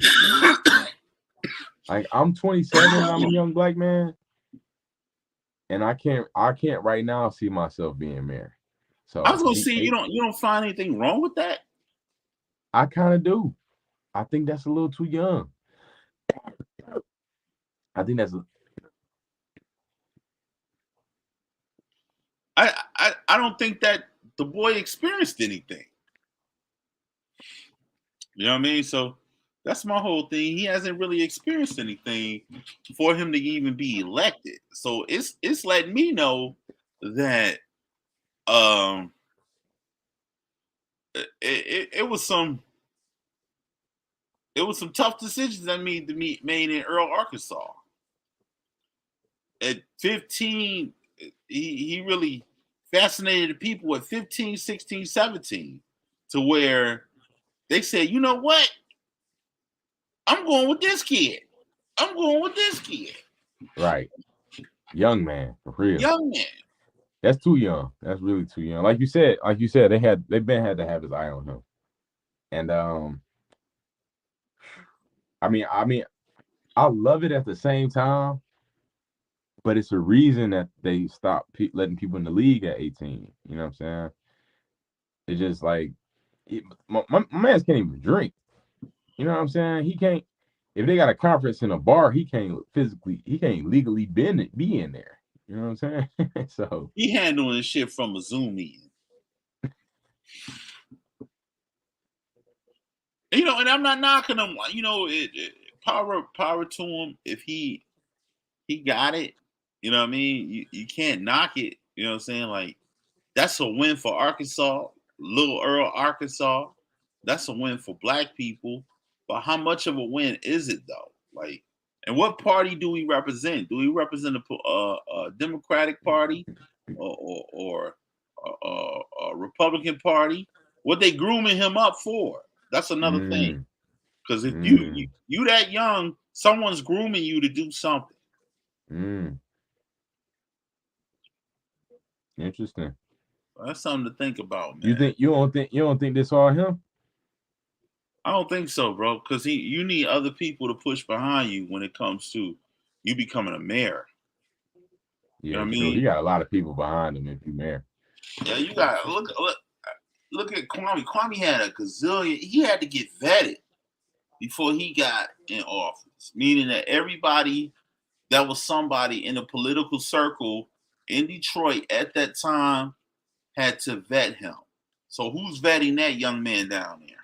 Like I'm 27 and I'm a young black man, and I can't right now see myself being mayor. I was So gonna he say eight. you don't find anything wrong with that. I kind of do. I think that's a little too young. I think that's I don't think that the boy experienced anything. You know what I mean? So that's my whole thing. He hasn't really experienced anything for him to even be elected. So it's letting me know that um it was some tough decisions that need to be made in Earl, Arkansas. At 15, he really fascinated the people at 15, 16, 17 to where they said, you know what? I'm going with this kid. I'm going with this kid. right. Young man, for real. Young man. That's too young. That's really too young. Like you said, they've been had to have his eye on him. And I mean, I love it at the same time, but it's a reason that they stopped letting people in the league at 18. You know what I'm saying? It's just like my man can't even drink. You know what I'm saying? He can't. If they got a conference in a bar, he can't legally be in there. You know what I'm saying? So He handling this shit from a Zoom meeting. You know, and I'm not knocking him. You know, power to him if he got it. You know what I mean? You can't knock it. You know what I'm saying? Like that's a win for Arkansas, Little Earl, Arkansas. That's a win for black people. But how much of a win is it though? Like, and what party do we represent? Do we represent a Democratic Party or a Republican Party? What they grooming him up for? That's another thing. mm, Because if mm, you that young, someone's grooming you to do something. mm. Interesting. That's something to think about, You man. think you don't think this all him? I don't think so, bro. Because you need other people to push behind you when it comes to you becoming a mayor. You know Yeah, what I true. He mean? got a lot of people behind him if you mayor. Yeah, you got look at Kwame. Kwame had a gazillion. He had to get vetted before he got in office, meaning that everybody that was somebody in the political circle in Detroit at that time had to vet him. So who's vetting that young man down there?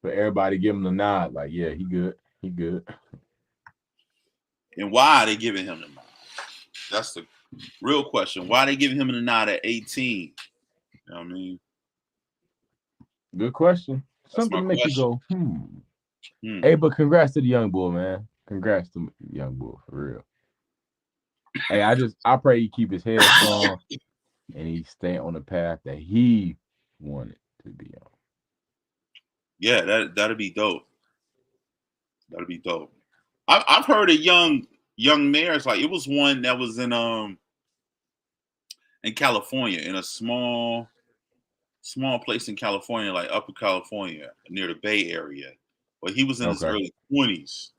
But everybody give him the nod, like, yeah, he good. He good. And why are they giving him the nod? That's the real question. Why are they giving him the nod at 18? You know what I mean? Good question. That's Something my to make you question. go, hmm. Hmm. Hey, but congrats to the young bull, man. Congrats to the young bull, for real. Hey, I pray he keep his head strong and he stay on the path that he wanted to be on. Yeah, that'd be dope. That'd be dope. I've heard of young mayors. Like it was one that was in California, in a small place in California, like Upper California, near the Bay Area. But he was in his Okay. early 20s.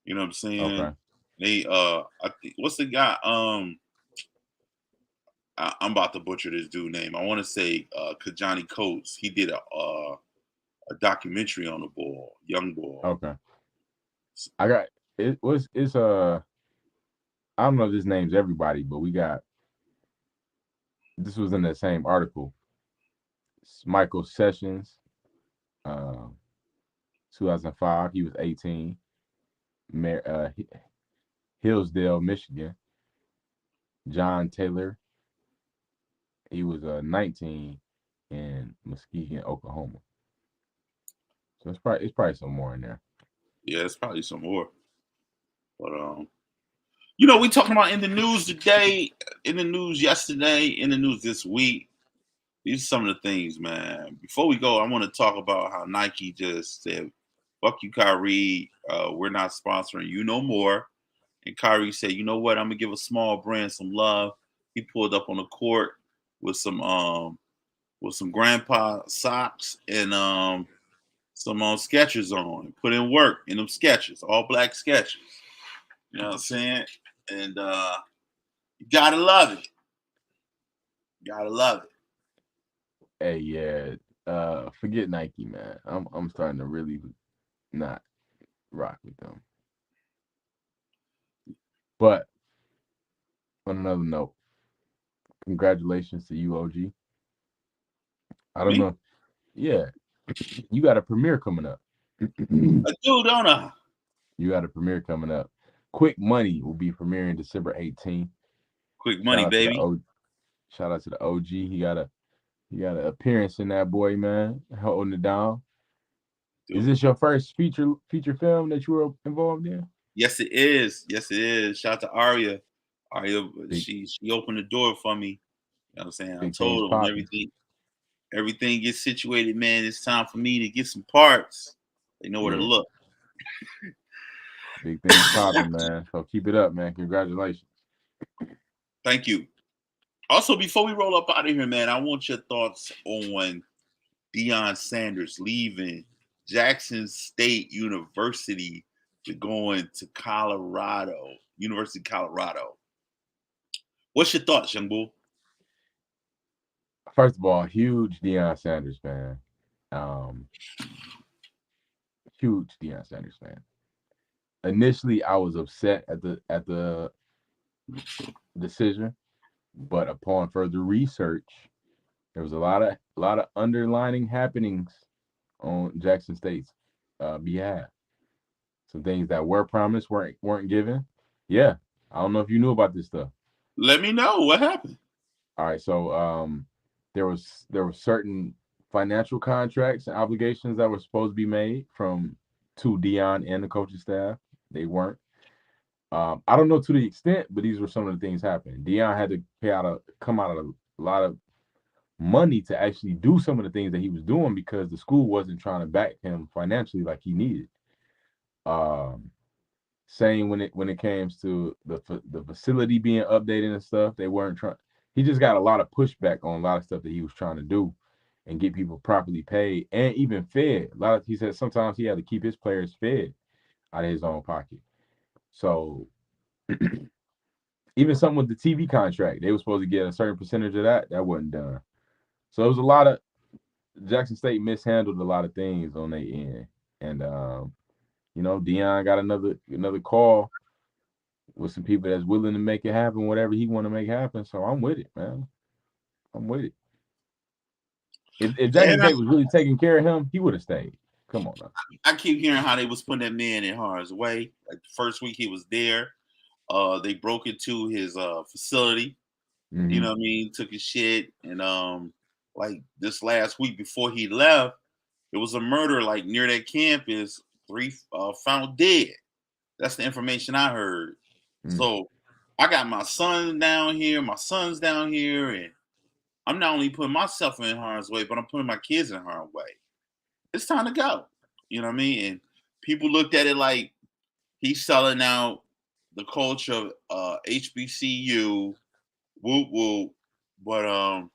You know what I'm Okay. saying? They I think what's the guy? I'm about to butcher this dude name. I want to say Kajani Coates. He did a documentary on the ball, young ball. Okay. I got it was it's I don't know if this name's everybody, but we got this was in the same article. It's Michael Sessions, uh, 2005. He was 18. Hillsdale, Michigan. John Taylor, he was 19 in Muskegon, Oklahoma. So it's probably some more in there. Yeah, it's probably some more. But you know, we talking about in the news today, in the news yesterday, in the news this week. These are some of the things, man. Before we go, I want to talk about how Nike just said, "Fuck you, Kyrie. We're not sponsoring you no more." And Kyrie said, "You know what? I'm gonna give a small brand some love." He pulled up on the court with some grandpa socks and some Skechers on, and put in work in them Skechers, all black Skechers. You know what I'm saying? And you gotta love it. You gotta love it. Hey, yeah, forget Nike, man. I'm starting to really not rock with them. But on another note, congratulations to you, OG. I don't Me? know. Yeah, you got a premiere coming up. You I do, don't I? got a premiere coming up. Quick Money will be premiering December 18th. Quick Shout money, out to the baby. O. Shout out to the OG. He got an appearance in that boy, man, holding it down. Is Do. this your first feature film that you were involved in? Yes, it is. Yes, it is. Shout out to Aria. Aria, Big she opened the door for me. You know what I'm saying? I big things told her when popping. everything gets situated, man, it's time for me to get some parts. They know where to Yeah, look. big things popping, man. So keep it up, man. Congratulations. Thank you. Also, before we roll up out of here, man, I want your thoughts on Deion Sanders leaving Jackson State University to going to Colorado, University of Colorado. What's your thoughts, young bull? First of all, huge Deion Sanders fan. Um, huge Deion Sanders fan. Initially, I was upset at the decision, but upon further research, there was a lot of underlining happenings on Jackson State's behalf. Some things that were promised weren't given. Yeah, I don't know if you knew about this stuff. Let me know what happened. All right, so there were certain financial contracts and obligations that were supposed to be made from to Dion and the coaching staff. They weren't. I don't know to the extent, but these were some of the things happening. Dion had to come out of a lot of money to actually do some of the things that he was doing because the school wasn't trying to back him financially like he needed. Um, Same when it came to the facility being updated and stuff, they weren't trying. He just got a lot of pushback on a lot of stuff that he was trying to do, and get people properly paid and even fed. He said sometimes he had to keep his players fed out of his own pocket. So even something with the TV contract, they were supposed to get a certain percentage of that. That wasn't done. So it was a lot of Jackson State mishandled a lot of things on their end, and Deion got another call with some people that's willing to make it happen, whatever he want to make happen. So I'm with it, man. I'm with it. If Jackson And State was really taking care of him, he would have stayed. Come on now. I keep hearing how they was putting that man in harm's way. Like the first week he was there, they broke into his facility. You Mm-hmm. know what I mean? Took his shit, and like this last week before he left, there was a murder like near that campus. 3 found dead. That's the information I heard. Mm. So I got my son down here, my son's down here, and I'm not only putting myself in harm's way, but I'm putting my kids in harm's way. It's time to go. You know what I mean? And people looked at it like he's selling out the culture of HBCU, whoop whoop. But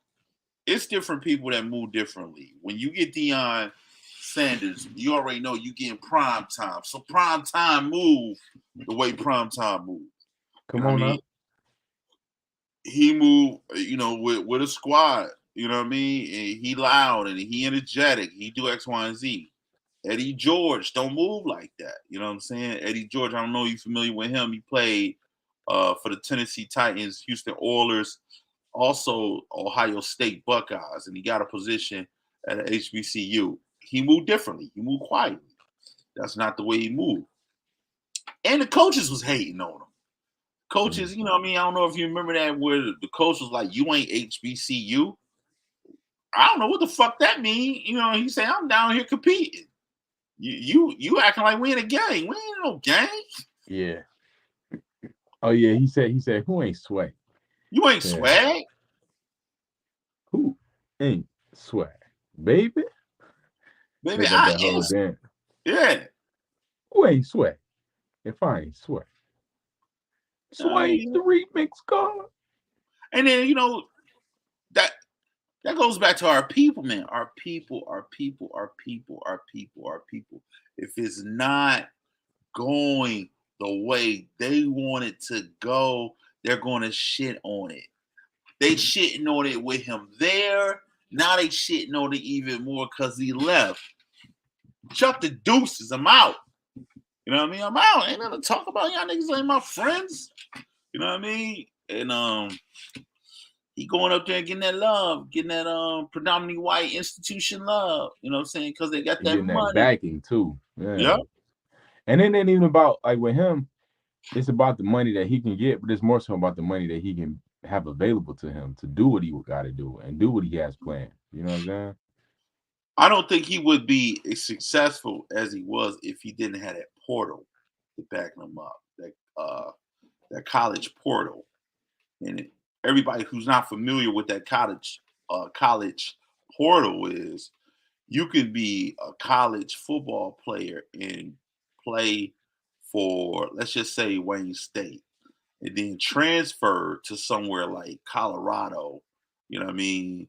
it's different people that move differently. When you get Deion Sanders, you already know you getting prime time. So prime time move the way prime time moves. You Come know what I on mean? now. He moved, with a squad. You know what I mean? And he loud and he energetic. He do X, Y, and Z. Eddie George don't move like that. You know what I'm saying? Eddie George, I don't know if you're familiar with him. He played for the Tennessee Titans, Houston Oilers, also Ohio State Buckeyes, and he got a position at a HBCU. He moved differently. He moved quietly. That's not the way he moved. And the coaches was hating on him. Mm. Coaches, you know what I mean? I don't know if you remember that where the coach was like, "You ain't HBCU." I don't know what the fuck that mean. He said, "I'm down here competing. You acting like we in a gang. We ain't no gang. Yeah. Oh yeah. He said who ain't swag? You ain't Yeah. swag, Who ain't swag, baby? baby. They got I that am. whole dance. Yeah, Who ain't swag? If I ain't swag, I swag mean, the remix god. and then that that goes back to our people, man. Our people, our people, our people, our people, our people. If it's not going the way they want it to go, they're going to shit on it. They shitting on it with him there. Now they shitting on it even more because he left. Chuck the deuces. I'm out. You know what I mean? I'm out. Ain't nothing to talk about. Y'all niggas ain't my friends. You know what I mean? And he going up there and getting that love, getting that predominantly white institution love. You know what I'm saying? Because they got And that getting that money. backing too. Yeah. Yeah. And then it ain't even about like with him, it's about the money that he can get, but it's more so about the money that he can have available to him to do what he got to do and do what he has planned. You know what I'm saying? I don't think he would be as successful as he was if he didn't have that portal to back him up. That college portal. And everybody who's not familiar with that college portal is you can be a college football player and play for, let's just say, Wayne State, and then transfer to somewhere like Colorado. You know what I mean?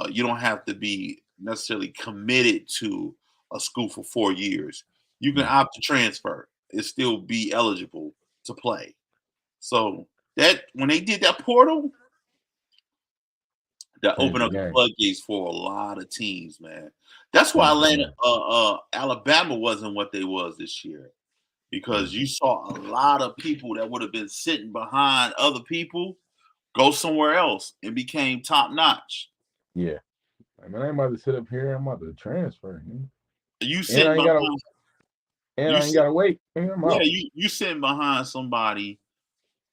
You don't have to be necessarily committed to a school for 4 years. You can Mm. opt to transfer and still be eligible to play. So that when they did that portal, that Changed opened the up the game. floodgates for a lot of teams, man. That's why Changed the game. Alabama wasn't what they was this year because Mm. you saw a lot of people that would have been sitting behind other people go somewhere else and became top notch. Yeah. I mean, I ain't about to sit up here. I'm about to transfer. Man. You And sitting I ain't gotta. behind And you I ain't sit, gotta wait. Man, I'm yeah, out. you sitting behind somebody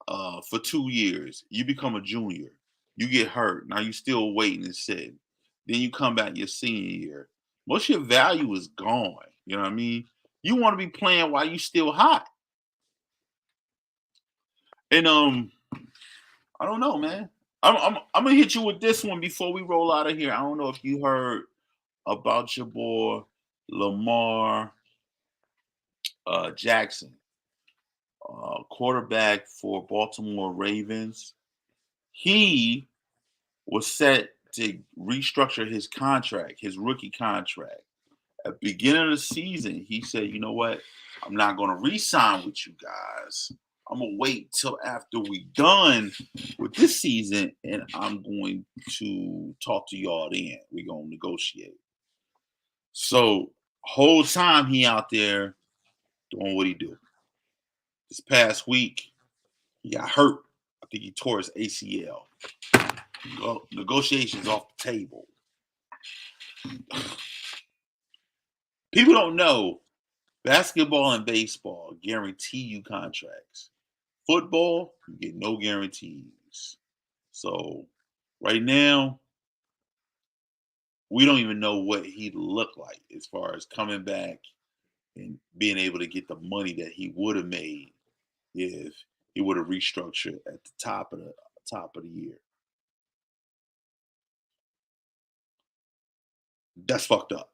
for 2 years. You become a junior. You get hurt. Now you still waiting and sitting. Then you come back your senior year. Most of your value is gone. You know what I mean? You want to be playing while you still hot. And I don't know, man. I'm gonna hit you with this one before we roll out of here. I don't know if you heard about your boy Lamar Jackson, quarterback for Baltimore Ravens. He was set to restructure his contract, his rookie contract. At the beginning of the season, he said, "You know what? I'm not going to re-sign with you guys. I'm gonna wait till after we done with this season, and I'm going to talk to y'all then. We're gonna negotiate." So whole time he out there doing what he do. This past week, he got hurt. I think he tore his ACL. Negotiations off the table. People don't know basketball and baseball guarantee you contracts. Football, you get no guarantees. So right now, we don't even know what he'd look like as far as coming back and being able to get the money that he would have made if he would have restructured at the top of the year. That's fucked up.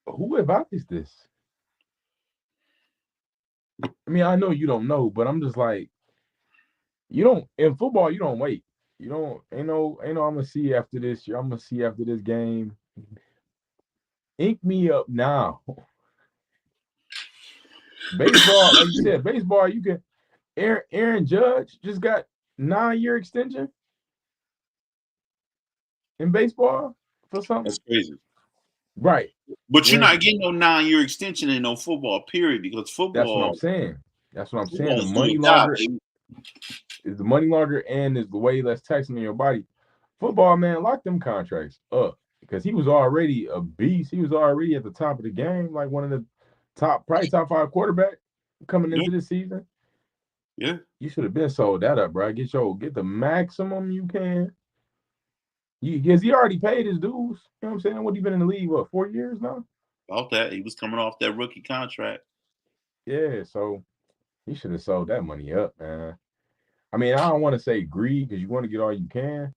Who advised this? I mean, I know you don't know, but I'm just like, you don't in football. You don't wait. You don't. Ain't no. I'm gonna see after this. I'm gonna see after this game. Ink me up now. Baseball, like you said, baseball. You can. Aaron Judge just got 9-year extension in baseball for something. That's crazy. Right. But you're When not getting no 9-year extension in no football period because that's what I'm football saying. That's what I'm saying. football The is do or money die, longer baby. is the money longer and is the way less taxing on your body. Football, man, lock them contracts up because he was already a beast. He was already at the top of the game, like one of the probably top 5 quarterback coming Yeah, into this season. yeah. You should have been sold that up, bro. Get the maximum you can. Because he already paid his dues. You know what I'm saying? What he been in the league, 4 years now? About that. He was coming off that rookie contract. Yeah, so he should have sold that money up, man. I mean, I don't want to say greed because you want to get all you can,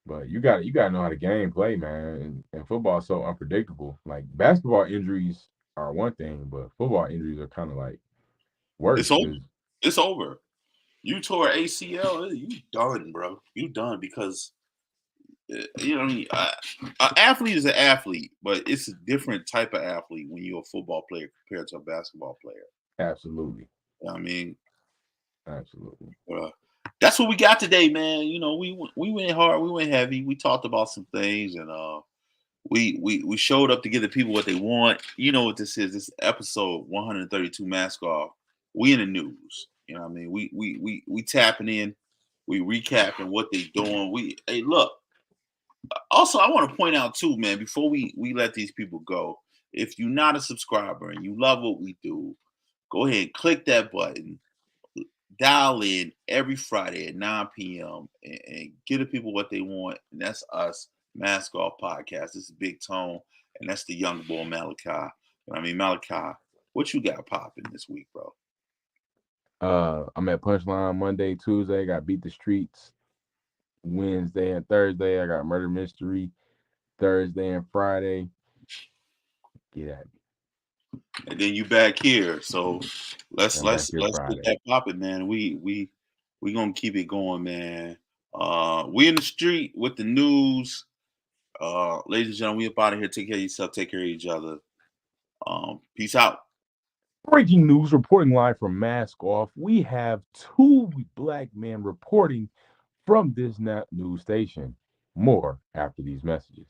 but you gotta know how to game play, man. And football is so unpredictable. Like basketball injuries are one thing, but football injuries are kind of like worse It's over. because It's over. You tore ACL, you done, bro. You done because you know what I mean. An athlete is an athlete, but it's a different type of athlete when you're a football player compared to a basketball player. absolutely, You know what I mean, absolutely. uh, that's what we got today, man. You know, we went hard, we went heavy, we talked about some things, and we showed up to give the people what they want. You know what this is? This episode 132 Mask Off. We in the news. You know what I mean? We tapping in, we recapping what they doing. Hey, look. Also, I want to point out too, man, before we let these people go, if you're not a subscriber and you love what we do, go ahead and click that button, dial in every Friday at 9 p.m. and give the people what they want. And that's us, Mask Off Podcast. This is Big Tone, and that's the young boy Malachi. I mean, Malachi, what you got popping this week, bro? I'm at Punchline Monday, Tuesday. Got Beat the Streets Wednesday and Thursday. I got Murder Mystery Thursday and Friday. Get at me. And then you back here, so let's I'm back let's here let's Friday. get that popping, man. We gonna keep it going, man. We in the street with the news. Ladies and gentlemen, we up out of here. Take care of yourself. Take care of each other. Peace out. Breaking news reporting live from Mask Off. We have 2 black men reporting from this news station. More after these messages.